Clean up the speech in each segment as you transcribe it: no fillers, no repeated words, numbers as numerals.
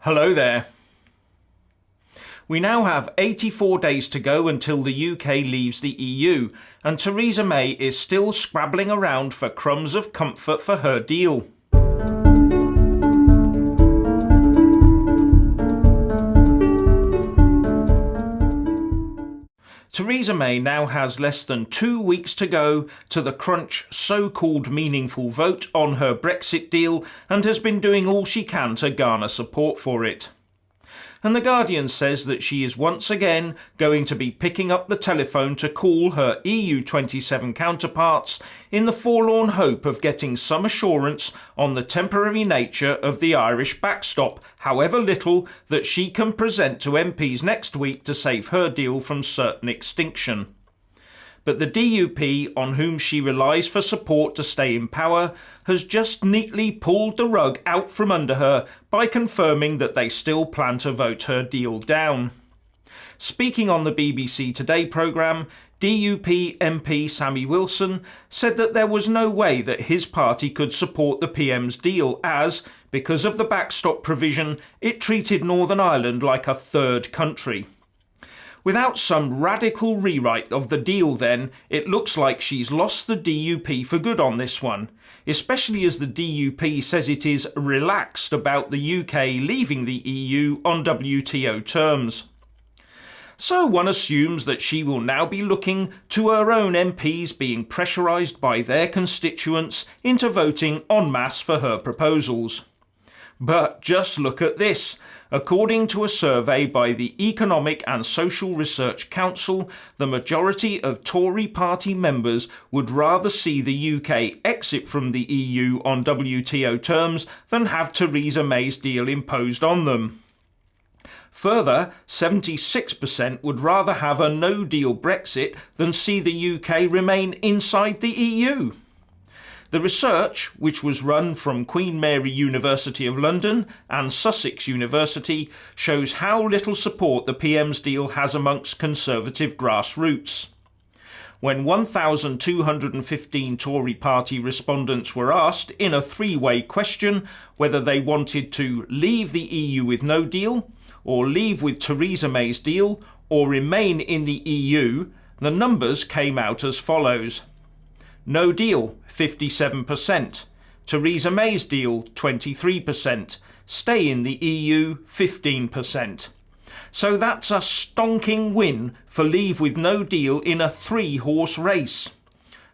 Hello there. We now have 84 days to go until the UK leaves the EU, and Theresa May is still scrabbling around for crumbs of comfort for her deal. Theresa May now has less than 2 weeks to go to the crunch so-called meaningful vote on her Brexit deal and has been doing all she can to garner support for it. And The Guardian says that she is once again going to be picking up the telephone to call her EU 27 counterparts in the forlorn hope of getting some assurance on the temporary nature of the Irish backstop, however little that she can present to MPs next week to save her deal from certain extinction. But the DUP, on whom she relies for support to stay in power, has just neatly pulled the rug out from under her by confirming that they still plan to vote her deal down. Speaking on the BBC Today programme, DUP MP Sammy Wilson said that there was no way that his party could support the PM's deal as, because of the backstop provision, it treated Northern Ireland like a third country. Without some radical rewrite of the deal then, it looks like she's lost the DUP for good on this one, especially as the DUP says it is relaxed about the UK leaving the EU on WTO terms. So one assumes that she will now be looking to her own MPs being pressurised by their constituents into voting en masse for her proposals. But just look at this. According to a survey by the Economic and Social Research Council, the majority of Tory party members would rather see the UK exit from the EU on WTO terms than have Theresa May's deal imposed on them. Further, 76% would rather have a no-deal Brexit than see the UK remain inside the EU. The research, which was run from Queen Mary University of London and Sussex University, shows how little support the PM's deal has amongst Conservative grassroots. When 1,215 Tory party respondents were asked in a three-way question whether they wanted to leave the EU with no deal, or leave with Theresa May's deal, or remain in the EU, the numbers came out as follows. No deal, 57%. Theresa May's deal, 23%. Stay in the EU, 15%. So that's a stonking win for leave with no deal in a three-horse race.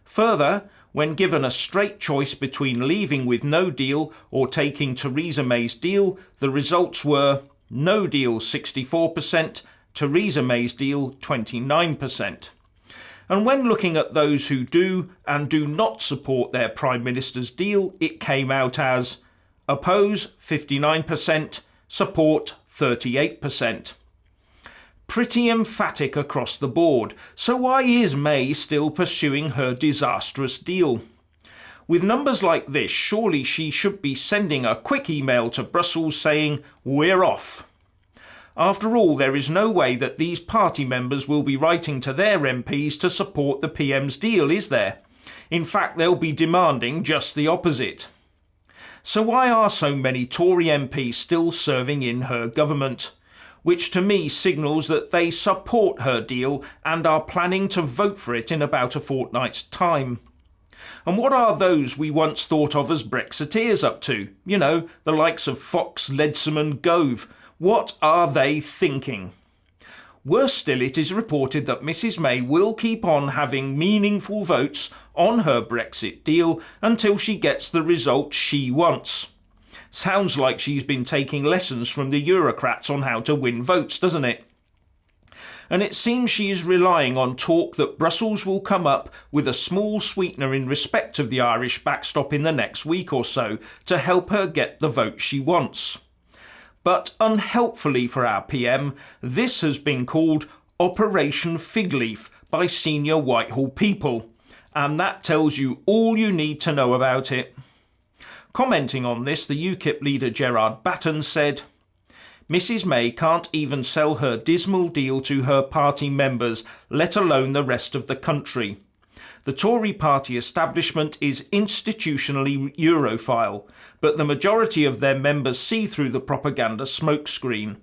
Further, when given a straight choice between leaving with no deal or taking Theresa May's deal, the results were no deal 64%, Theresa May's deal 29%. And when looking at those who do and do not support their Prime Minister's deal, it came out as oppose 59%, support 38%. Pretty emphatic across the board, so why is May still pursuing her disastrous deal? With numbers like this, surely she should be sending a quick email to Brussels saying, "We're off." After all, there is no way that these party members will be writing to their MPs to support the PM's deal, is there? In fact, they'll be demanding just the opposite. So why are so many Tory MPs still serving in her government? Which to me signals that they support her deal and are planning to vote for it in about a fortnight's time. And what are those we once thought of as Brexiteers up to? You know, the likes of Fox, Leadsom and Gove. What are they thinking? Worse still, it is reported that Mrs May will keep on having meaningful votes on her Brexit deal until she gets the result she wants. Sounds like she's been taking lessons from the Eurocrats on how to win votes, doesn't it? And it seems she is relying on talk that Brussels will come up with a small sweetener in respect of the Irish backstop in the next week or so to help her get the vote she wants. But unhelpfully for our PM, this has been called Operation Fig Leaf by senior Whitehall people, and that tells you all you need to know about it. Commenting on this, the UKIP leader Gerard Batten said, Mrs May can't even sell her dismal deal to her party members, let alone the rest of the country. The Tory party establishment is institutionally Europhile, but the majority of their members see through the propaganda smokescreen.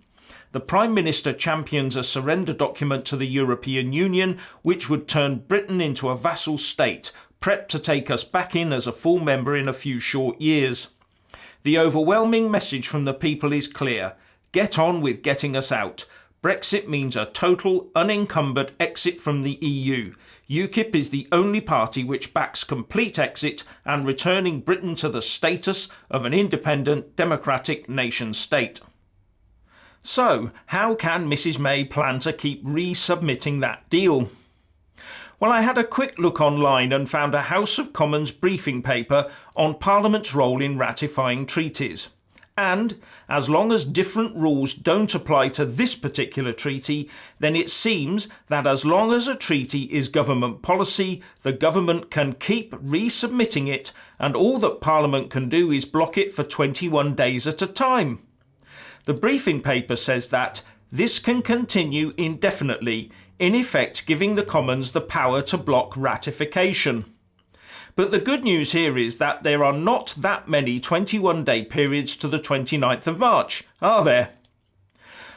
The Prime Minister champions a surrender document to the European Union, which would turn Britain into a vassal state, prepped to take us back in as a full member in a few short years. The overwhelming message from the people is clear. Get on with getting us out. Brexit means a total, unencumbered exit from the EU. UKIP is the only party which backs complete exit and returning Britain to the status of an independent, democratic nation-state. So, how can Mrs May plan to keep resubmitting that deal? Well, I had a quick look online and found a House of Commons briefing paper on Parliament's role in ratifying treaties. And, as long as different rules don't apply to this particular treaty, then it seems that as long as a treaty is government policy, the government can keep resubmitting it, and all that Parliament can do is block it for 21 days at a time. The briefing paper says that this can continue indefinitely, in effect giving the Commons the power to block ratification. But the good news here is that there are not that many 21-day periods to the 29th of March, are there?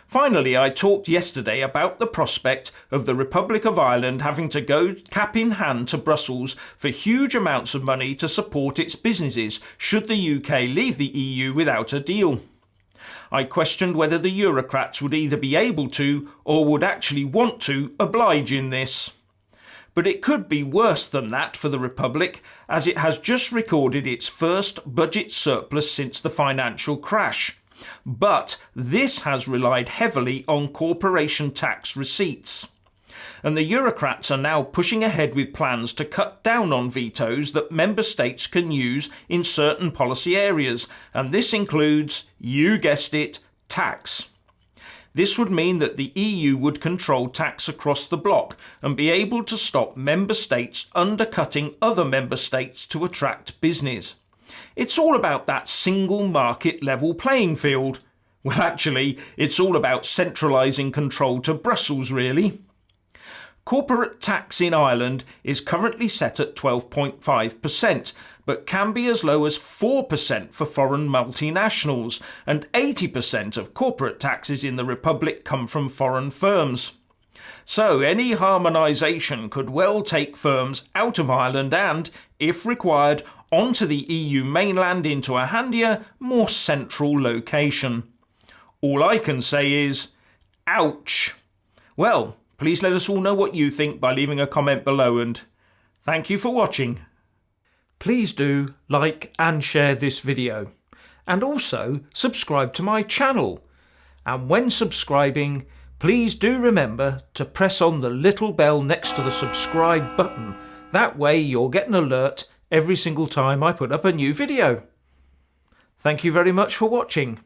Finally, I talked yesterday about the prospect of the Republic of Ireland having to go cap in hand to Brussels for huge amounts of money to support its businesses should the UK leave the EU without a deal. I questioned whether the Eurocrats would either be able to or would actually want to oblige in this. But it could be worse than that for the Republic, as it has just recorded its first budget surplus since the financial crash. But this has relied heavily on corporation tax receipts. And the Eurocrats are now pushing ahead with plans to cut down on vetoes that member states can use in certain policy areas, and this includes, you guessed it, tax. This would mean that the EU would control tax across the bloc and be able to stop member states undercutting other member states to attract business. It's all about that single market level playing field. Well, actually, it's all about centralising control to Brussels, really. Corporate tax in Ireland is currently set at 12.5%, but can be as low as 4% for foreign multinationals, and 80% of corporate taxes in the Republic come from foreign firms. So any harmonisation could well take firms out of Ireland and, if required, onto the EU mainland into a handier, more central location. All I can say is, ouch! Well, please let us all know what you think by leaving a comment below, and thank you for watching. Please do like and share this video, and also subscribe to my channel. And when subscribing, please do remember to press on the little bell next to the subscribe button. That way you'll get an alert every single time I put up a new video. Thank you very much for watching.